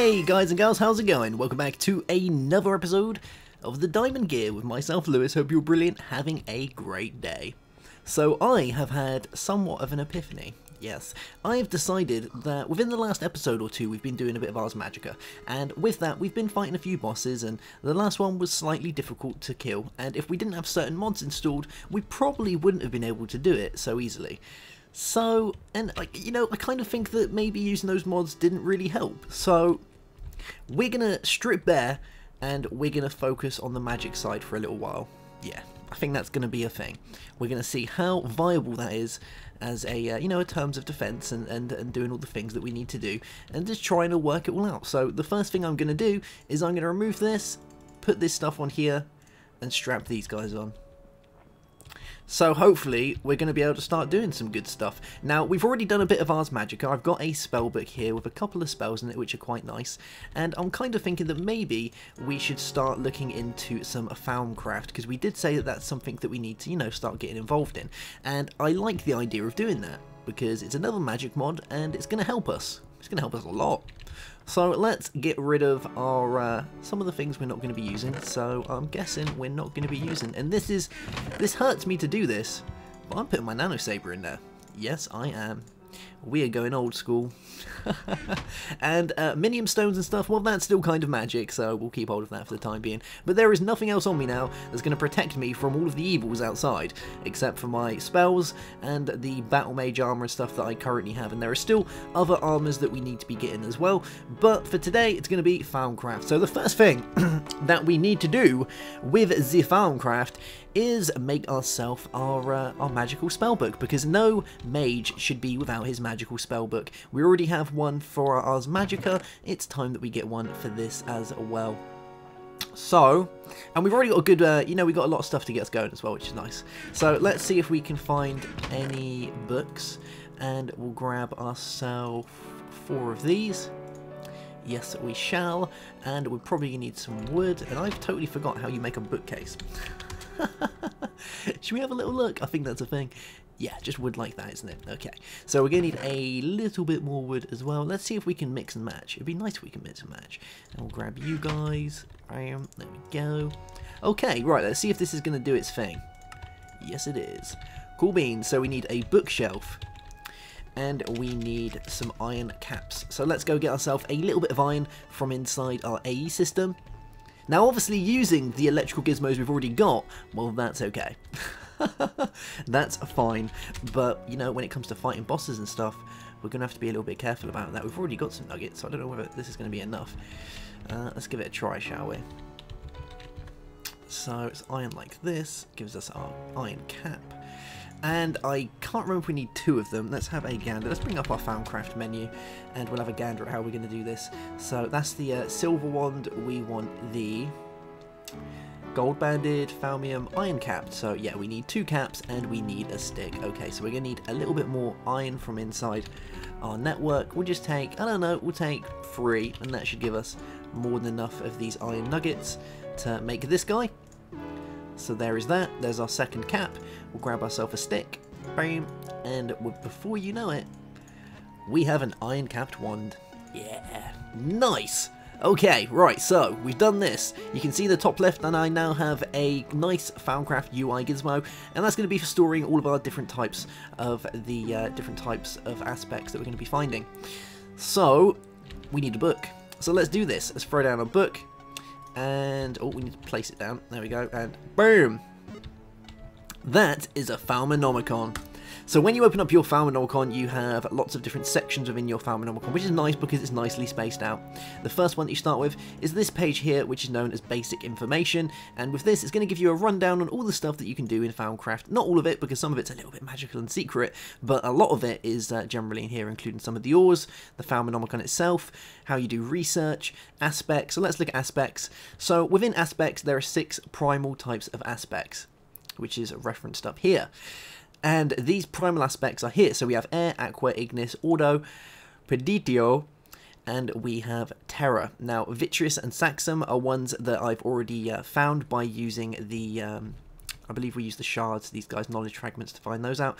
Hey guys and girls, how's it going? Welcome back to another episode of the Diamond Gear with myself, Lewis. Hope you're brilliant, having a great day. So I have had somewhat of an epiphany. Yes, I have decided that within the last episode or two we've been doing a bit of Ars Magica, and with that we've been fighting a few bosses, and the last one was slightly difficult to kill, and if we didn't have certain mods installed, we probably wouldn't have been able to do it so easily. So, and you know, I kind of think that maybe using those mods didn't really help. So, we're gonna strip bare, and we're gonna focus on the magic side for a little while. Yeah, I think that's gonna be a thing. We're gonna see how viable that is as a, you know, in terms of defense and doing all the things that we need to do, and just trying to work it all out. So, the first thing I'm gonna do is I'm gonna remove this, put this stuff on here, and strap these guys on. So hopefully we're going to be able to start doing some good stuff. Now we've already done a bit of Ars Magica. I've got a spell book here with a couple of spells in it which are quite nice, and I'm kind of thinking that maybe we should start looking into some Thaumcraft, because we did say that that's something that we need to, you know, start getting involved in, and I like the idea of doing that because it's another magic mod and it's going to help us. It's going to help us a lot. So let's get rid of our some of the things we're not going to be using. So I'm guessing we're not going to be using, and this hurts me to do this, but I'm putting my nano saber in there. Yes, I am. We are going old school. And minium stones and stuff, well, that's still kind of magic, so we'll keep hold of that for the time being. But there is nothing else on me now that's going to protect me from all of the evils outside, except for my spells and the battle mage armor and stuff that I currently have. And there are still other armors that we need to be getting as well, but for today it's going to be Thaumcraft. So the first thing that we need to do with the Thaumcraft is make ourselves our magical spellbook, because no mage should be without his magical spellbook. We already have one for our Ars Magica, it's time that we get one for this as well. So, and we've already got a good, you know, we've got a lot of stuff to get us going as well, which is nice. So let's see if we can find any books, and we'll grab ourselves 4 of these. Yes, we shall, and we're probably going to need some wood, and I've totally forgot how you make a bookcase. Should we have a little look? I think that's a thing. Yeah, just wood like that, isn't it? Okay, so we're going to need a little bit more wood as well. Let's see if we can mix and match. It'd be nice if we can mix and match. And we'll grab you guys. There we go. Okay, right, let's see if this is going to do its thing. Yes, it is. Cool beans. So we need a bookshelf, and we need some iron caps. So let's go get ourselves a little bit of iron from inside our AE system. Now, obviously, using the electrical gizmos we've already got, well, that's okay. That's fine. But, you know, when it comes to fighting bosses and stuff, we're going to have to be a little bit careful about that. We've already got some nuggets, so I don't know whether this is going to be enough. Let's give it a try, shall we? So, it's iron like this. Gives us our iron cap. And I can't remember if we need 2 of them. Let's have a gander. Let's bring up our Thaumcraft menu, and we'll have a gander at how we're going to do this. So that's the silver wand. We want the gold banded, thaumium, iron capped. So yeah, we need 2 caps and we need a stick. Okay, so we're going to need a little bit more iron from inside our network. We'll just take, I don't know, we'll take 3, and that should give us more than enough of these iron nuggets to make this guy. So there is that. There's our second cap. We'll grab ourselves a stick. Bam. And before you know it, we have an iron capped wand. Yeah. Nice. Okay, right, so we've done this. You can see the top left, and I now have a nice Thaumcraft UI gizmo, and that's going to be for storing all of our different types of aspects that we're going to be finding. So we need a book. So let's do this. Let's throw down a book. And, oh, we need to place it down. There we go. And boom! That is a thaumometer. So when you open up your thaumometer, you have lots of different sections within your thaumometer, which is nice because it's nicely spaced out. The first one that you start with is this page here, which is known as basic information, and with this it's going to give you a rundown on all the stuff that you can do in Thaumcraft. Not all of it, because some of it's a little bit magical and secret, but a lot of it is generally in here, including some of the ores, the thaumometer itself, how you do research, aspects. So let's look at aspects. So within aspects there are 6 primal types of aspects, which is referenced up here. And these primal aspects are here. So we have air, aqua, ignis, ordo, preditio, and we have terra. Now, vitreous and saxum are ones that I've already found by using the I believe we use the shards, these guys' knowledge fragments, to find those out.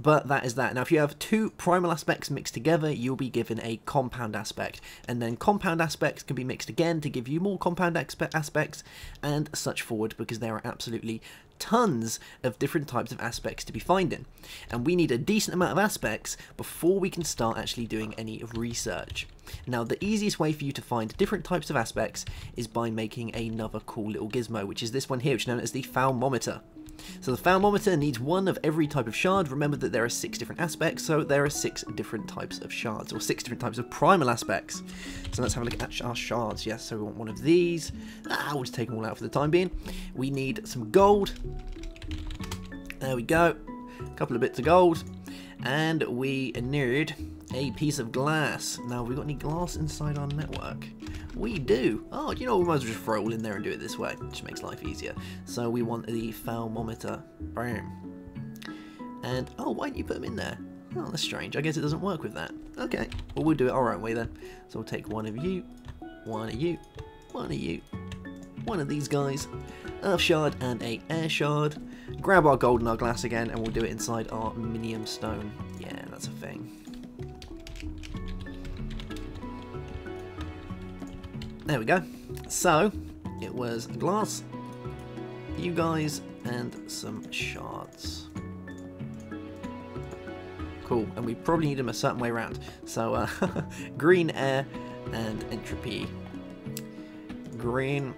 But that is that. Now, if you have two primal aspects mixed together, you'll be given a compound aspect. And then compound aspects can be mixed again to give you more compound aspects, and such forward, because there are absolutely tons of different types of aspects to be finding. And we need a decent amount of aspects before we can start actually doing any research. Now, the easiest way for you to find different types of aspects is by making another cool little gizmo, which is this one here, which is known as the thaumometer. So the thaumometer needs one of every type of shard. Remember that there are 6 different aspects, so there are 6 different types of shards, or 6 different types of primal aspects. So let's have a look at our shards. Yes, so we want one of these. We'll just take them all out for the time being. We need some gold. There we go. A couple of bits of gold. And we need a piece of glass. Now, have we got any glass inside our network? We do. Oh, you know, we might as well just throw it all in there and do it this way, which makes life easier. So we want the thaumometer. Boom. And, oh, why didn't you put them in there? Oh, that's strange. I guess it doesn't work with that. Okay. Well, we'll do it our own way then. So we'll take one of you, one of you, one of you, one of these guys, earth shard and a air shard. Grab our gold and our glass again, and we'll do it inside our minium stone. Yeah, that's a thing. There we go. So, it was glass, you guys, and some shards. Cool, and we probably need them a certain way around. So, green, air, and entropy. Green.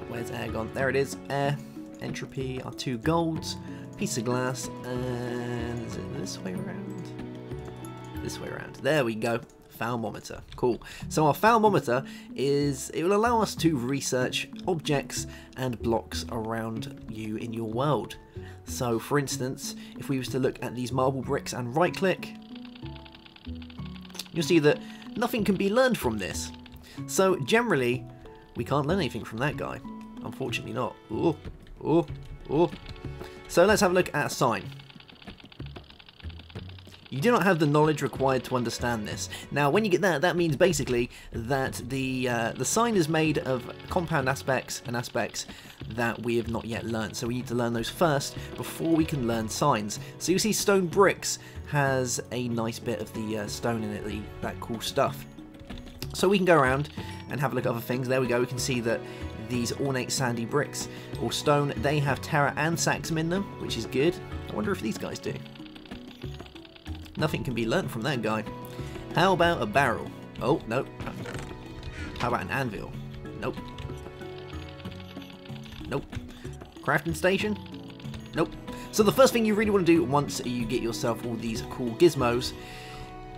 Where's air gone? There it is. Air, entropy, our 2 golds, piece of glass, and is it this way around? This way around. There we go. Thaumometer. Cool. So our thaumometer it will allow us to research objects and blocks around you in your world. So for instance, if we was to look at these marble bricks and right click, you'll see that nothing can be learned from this. So generally, we can't learn anything from that guy. Unfortunately not. Ooh, ooh, ooh. So let's have a look at a sign. You do not have the knowledge required to understand this. Now, when you get that, that means basically that the sign is made of compound aspects and aspects that we have not yet learned. So we need to learn those first before we can learn signs. So you see stone bricks has a nice bit of the stone in it, that cool stuff. So we can go around and have a look at other things. There we go, we can see that these ornate sandy bricks or stone, they have terra and saxum in them, which is good. I wonder if these guys do. Nothing can be learnt from that guy. How about a barrel? Oh, nope. How about an anvil? Nope. Nope. Crafting station? Nope. So the first thing you really want to do once you get yourself all these cool gizmos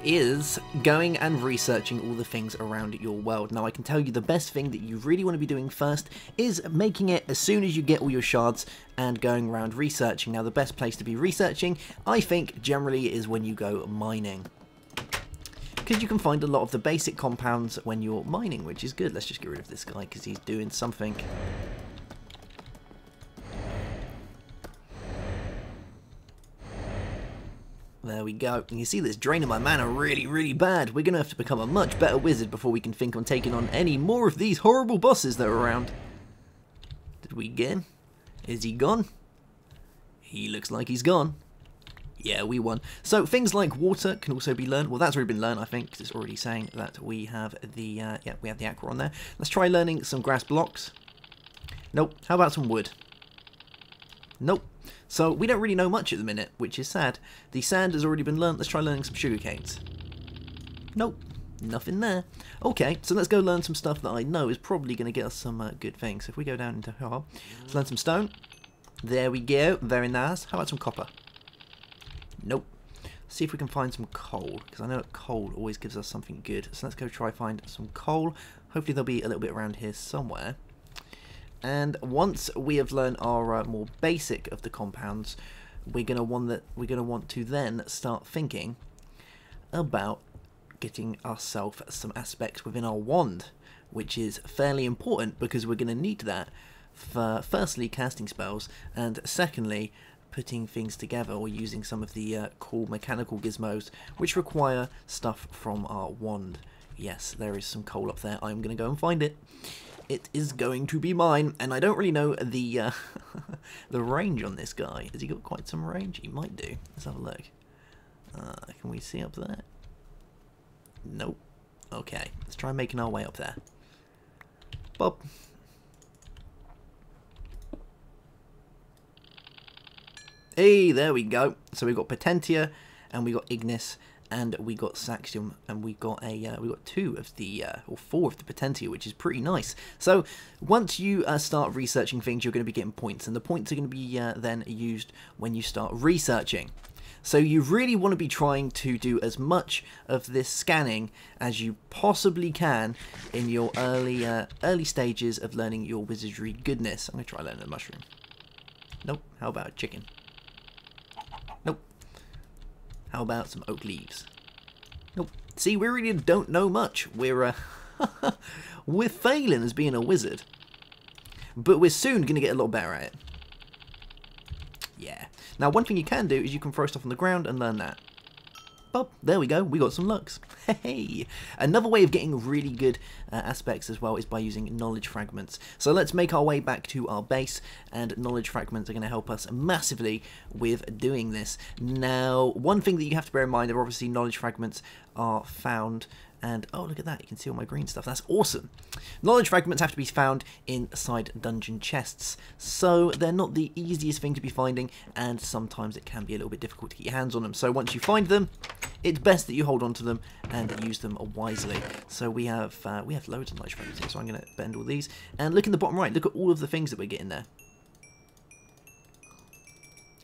is going and researching all the things around your world. Now I can tell you the best thing that you really want to be doing first is making it as soon as you get all your shards and going around researching. Now the best place to be researching, I think, generally is when you go mining, because you can find a lot of the basic compounds when you're mining, which is good. Let's just get rid of this guy because he's doing something. There we go. And you see this draining my mana really, really bad. We're going to have to become a much better wizard before we can think on taking on any more of these horrible bosses that are around. Did we get him? Is he gone? He looks like he's gone. Yeah, we won. So things like water can also be learned. Well, that's already been learned, I think, because it's already saying that we have the yeah, we have the aqua on there. Let's try learning some grass blocks. Nope. How about some wood? Nope. So we don't really know much at the minute, which is sad. The sand has already been learnt. Let's try learning some sugar canes. Nope. Nothing there. Okay, so let's go learn some stuff that I know is probably going to get us some good things. So if we go down into here, let's learn some stone. There we go. Very nice. How about some copper? Nope. See if we can find some coal, because I know that coal always gives us something good. So let's go try find some coal. Hopefully there'll be a little bit around here somewhere. And once we have learned our more basic of the compounds, we're going to want to then start thinking about getting ourselves some aspects within our wand, which is fairly important because we're going to need that for firstly casting spells, and secondly putting things together or using some of the cool mechanical gizmos which require stuff from our wand. Yes, there is some coal up there. I'm going to go and find it. it is going to be mine. And I don't really know the the range on this guy. Has he got quite some range? He might do. Let's have a look. Can we see up there? Nope. Okay, let's try making our way up there. Bob. Hey, there we go. So we've got Potentia, and we got Ignis, and we got Saxium, and we got two of the or four of the Potentia, which is pretty nice. So once you start researching things, you're going to be getting points, and the points are going to be then used when you start researching. So you really want to be trying to do as much of this scanning as you possibly can in your early stages of learning your wizardry goodness. I'm going to try learning a mushroom. Nope. How about a chicken? Nope. How about some oak leaves? Nope. See, we really don't know much. We're we're failing as being a wizard, but we're soon going to get a lot better at it. Yeah. Now, one thing you can do is you can throw stuff on the ground and learn that. Bob, there we go. We got some looks. Hey! Another way of getting really good aspects as well is by using knowledge fragments. So let's make our way back to our base, and knowledge fragments are going to help us massively with doing this. Now, one thing that you have to bear in mind are obviously knowledge fragments are found. And, oh, look at that. You can see all my green stuff. That's awesome. Knowledge fragments have to be found inside dungeon chests. So they're not the easiest thing to be finding, and sometimes it can be a little bit difficult to get your hands on them. So once you find them, it's best that you hold on to them and use them wisely. So we have loads of knowledge fragments here, so I'm going to bend all these. And look in the bottom right. Look at all of the things that we're getting there.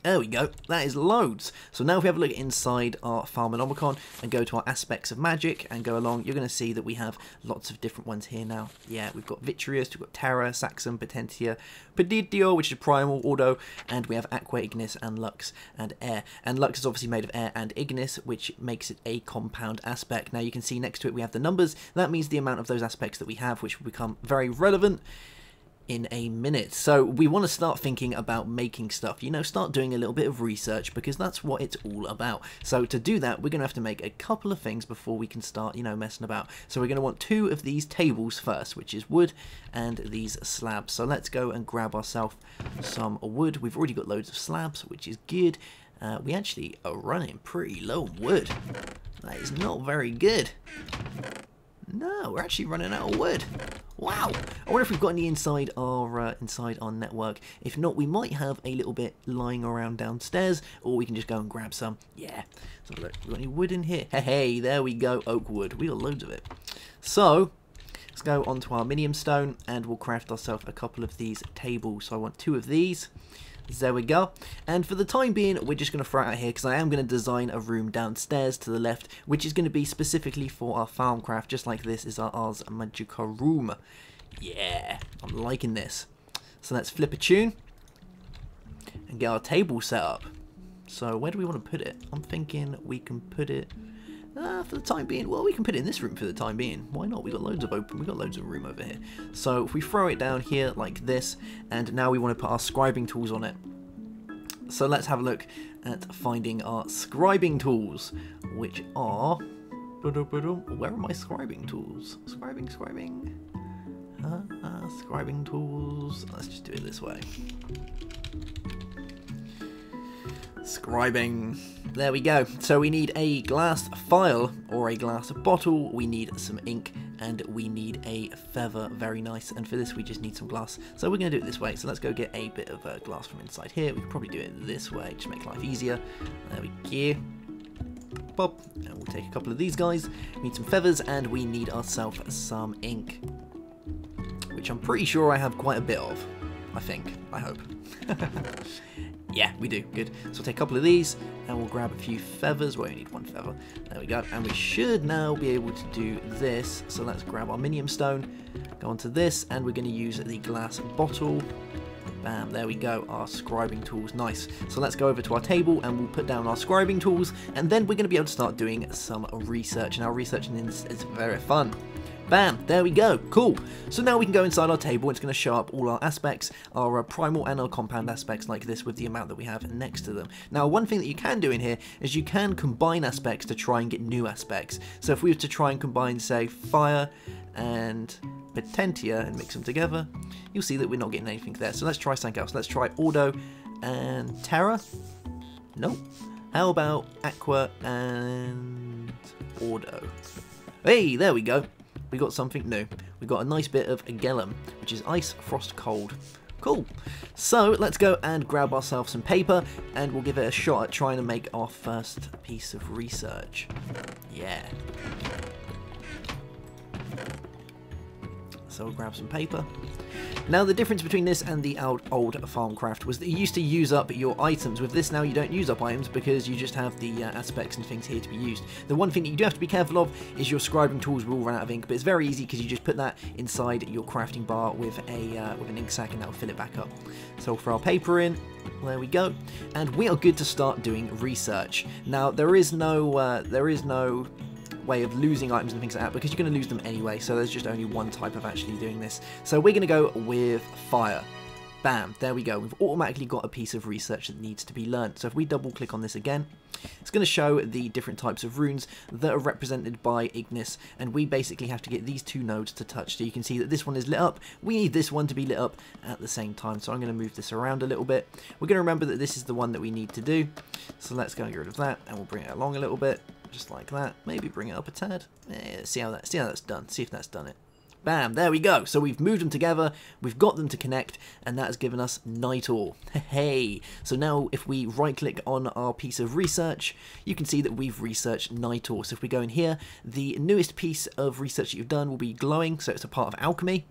There we go, that is loads. So now if we have a look inside our thaumometer and go to our aspects of magic and go along, you're going to see that we have lots of different ones here now. Yeah, we've got Vitreous, we've got Terra, Saxum, Potentia, Peditio, which is Primal, Auto, and we have Aqua, Ignis, and Lux, and Air. And Lux is obviously made of air and Ignis, which makes it a compound aspect. Now you can see next to it we have the numbers. That means the amount of those aspects that we have, which will become very relevant in a minute. So we want to start thinking about making stuff, you know, start doing a little bit of research, because that's what it's all about. So to do that, we're going to have to make a couple of things before we can start, you know, messing about. So we're going to want 2 of these tables first, which is wood, and these slabs. So let's go and grab ourselves some wood. We've already got loads of slabs, which is good. We actually are running pretty low on wood. That is not very good. No, we're actually running out of wood. Wow! I wonder if we've got any inside our network. If not, we might have a little bit lying around downstairs, or we can just go and grab some. Yeah. So look, we got any wood in here? Hey, there we go. Oak wood. We got loads of it. So let's go onto our minium stone, and we'll craft ourselves a couple of these tables. So I want 2 of these. There we go. And for the time being, we're just going to throw it out here, because I am going to design a room downstairs to the left, which is going to be specifically for our farmcraft, just like this is our Ars Magica room. Yeah, I'm liking this. So let's flip a tune and get our table set up. So where do we want to put it? I'm thinking we can put it for the time being. Well, we can put it in this room for the time being. Why not? We got loads of room over here. So if we throw it down here like this, and now we want to put our scribing tools on it. So let's have a look at finding our scribing tools, which are, where are my scribing tools? Scribing tools. Let's just do it this way. Scribing. There we go. So we need a glass file or a glass bottle, we need some ink, and we need a feather. Very nice. And for this we just need some glass. So we're going to do it this way. So let's go get a bit of glass from inside here. We can probably do it this way to make life easier. There we go. Pop. And we'll take a couple of these guys. We need some feathers, and we need ourselves some ink, which I'm pretty sure I have quite a bit of. I think. I hope. Yeah, we do. Good. So we'll take a couple of these, and we'll grab a few feathers. We only need 1 feather. There we go. And we should now be able to do this. So let's grab our minium stone, go onto this, and we're going to use the glass bottle. Bam, there we go, our scribing tools. Nice. So let's go over to our table, and we'll put down our scribing tools, and then we're going to be able to start doing some research. Now, researching is very fun. Bam, there we go, cool. So now we can go inside our table. It's going to show up all our aspects, our primal and our compound aspects like this, with the amount that we have next to them. Now, one thing that you can do in here is you can combine aspects to try and get new aspects. So if we were to try and combine, say, fire and Potentia and mix them together, you'll see that we're not getting anything there. So let's try something else. Let's try Auto and Terra. Nope. How about Aqua and Auto? Hey, there we go. We got something new. We got a nice bit of Gellum, which is Ice, Frost, Cold. Cool. So let's go and grab ourselves some paper, and we'll give it a shot at trying to make our first piece of research. Yeah. So we'll grab some paper. Now the difference between this and the old Farmcraft was that you used to use up your items. With this now you don't use up items because you just have the aspects and things here to be used. The one thing that you do have to be careful of is your scribing tools will run out of ink, but it's very easy because you just put that inside your crafting bar with an ink sac and that will fill it back up. So we'll throw our paper in. There we go, and we are good to start doing research. Now there is no way of losing items and things like that because you're going to lose them anyway, so there's just only one type of actually doing this. So we're going to go with fire. Bam, there we go. We've automatically got a piece of research that needs to be learned. So if we double click on this again, it's going to show the different types of runes that are represented by Ignis, and we basically have to get these two nodes to touch. So you can see that this one is lit up. We need this one to be lit up at the same time. So I'm going to move this around a little bit. We're going to remember that this is the one that we need to do. So let's go and get rid of that, and we'll bring it along a little bit. Just like that. Maybe bring it up a tad. Yeah, see how that's done. See if that's done it. Bam, there we go. So we've moved them together, we've got them to connect, and that has given us night ore. Hey, so now if we right click on our piece of research, you can see that we've researched night ore. So if we go in here, the newest piece of research that you've done will be glowing, so it's a part of alchemy.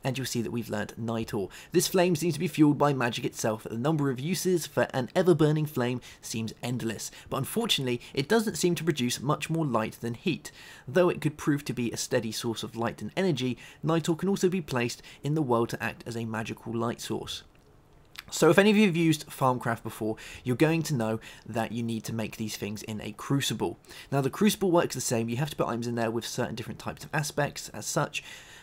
And you'll see that we've learned night ore. This flame seems to be fueled by magic itself. The number of uses for an ever-burning flame seems endless, but unfortunately it doesn't seem to produce much more light than heat. Though it could prove to be a steady source of light and energy, night ore can also be placed in the world to act as a magical light source. So if any of you have used Farmcraft before, you're going to know that you need to make these things in a crucible. Now the crucible works the same. You have to put items in there with certain different types of aspects as such,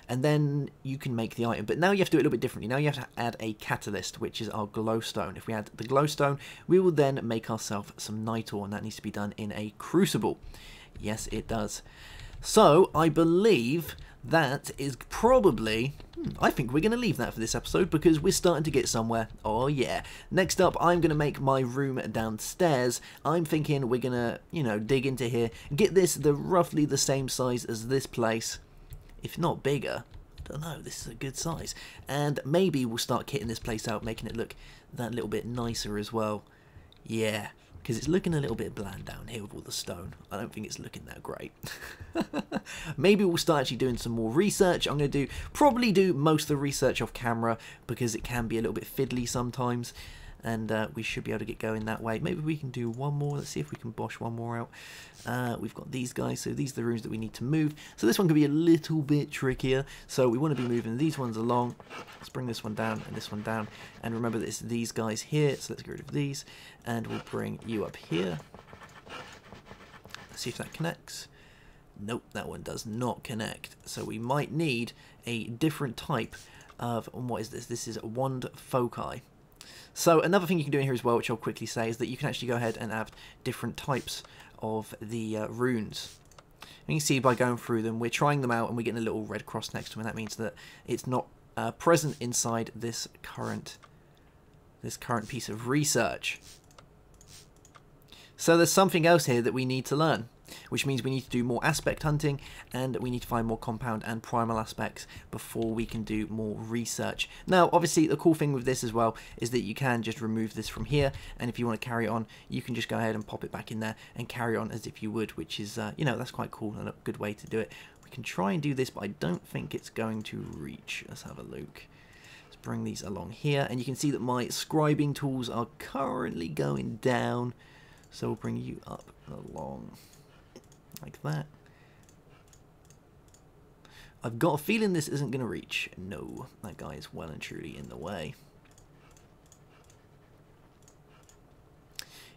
and then you can make the item. But now you have to do it a little bit differently. Now you have to add a catalyst, which is our glowstone. If we add the glowstone, we will then make ourselves some night ore, and that needs to be done in a crucible. Yes, it does. So I believe that is probably... I think we're going to leave that for this episode because we're starting to get somewhere. Oh yeah. Next up, I'm going to make my room downstairs. I'm thinking we're going to, dig into here, get this roughly the same size as this place. If not bigger. I don't know, this is a good size. And maybe we'll start kitting this place out, making it look that little bit nicer as well. Yeah, because it's looking a little bit bland down here with all the stone. I don't think it's looking that great. Maybe we'll start actually doing some more research. I'm going to probably do most of the research off camera because it can be a little bit fiddly sometimes. And we should be able to get going that way. Maybe we can do one more. Let's see if we can bosh one more out. We've got these guys, so these are the rooms that we need to move. So this one could be a little bit trickier. So we want to be moving these ones along. Let's bring this one down and this one down. And remember that it's these guys here, so let's get rid of these. And we'll bring you up here. Let's see if that connects. Nope, that one does not connect. So we might need a different type of, what is this? This is wand foci. So another thing you can do in here as well, which I'll quickly say, is that you can actually go ahead and have different types of the runes. And you can see by going through them, we're trying them out and we're getting a little red cross next to them, and that means that it's not present inside this current piece of research. So there's something else here that we need to learn, which means we need to do more aspect hunting, and we need to find more compound and primal aspects before we can do more research. Now, obviously, the cool thing with this as well is that you can just remove this from here, and if you want to carry on, you can just go ahead and pop it back in there and carry on as if you would, which is, that's quite cool and a good way to do it. We can try and do this, but I don't think it's going to reach. Let's have a look. Let's bring these along here, and you can see that my scribing tools are currently going down, so we'll bring you up along. Like that. I've got a feeling this isn't going to reach. No, that guy is well and truly in the way.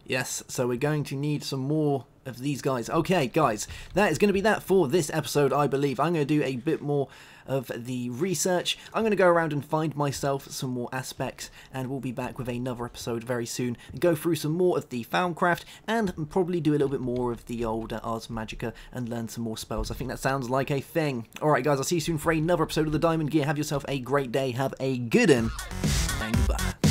Yes, so we're going to need some more of these guys. Okay, guys, that is going to be that for this episode, I believe. I'm going to do a bit more of the research. I'm going to go around and find myself some more aspects, and we'll be back with another episode very soon and go through some more of the Thaumcraft and probably do a little bit more of the old Ars Magica and learn some more spells. I think that sounds like a thing. Alright guys, I'll see you soon for another episode of the Diamond Gear. Have yourself a great day, have a good one, and goodbye.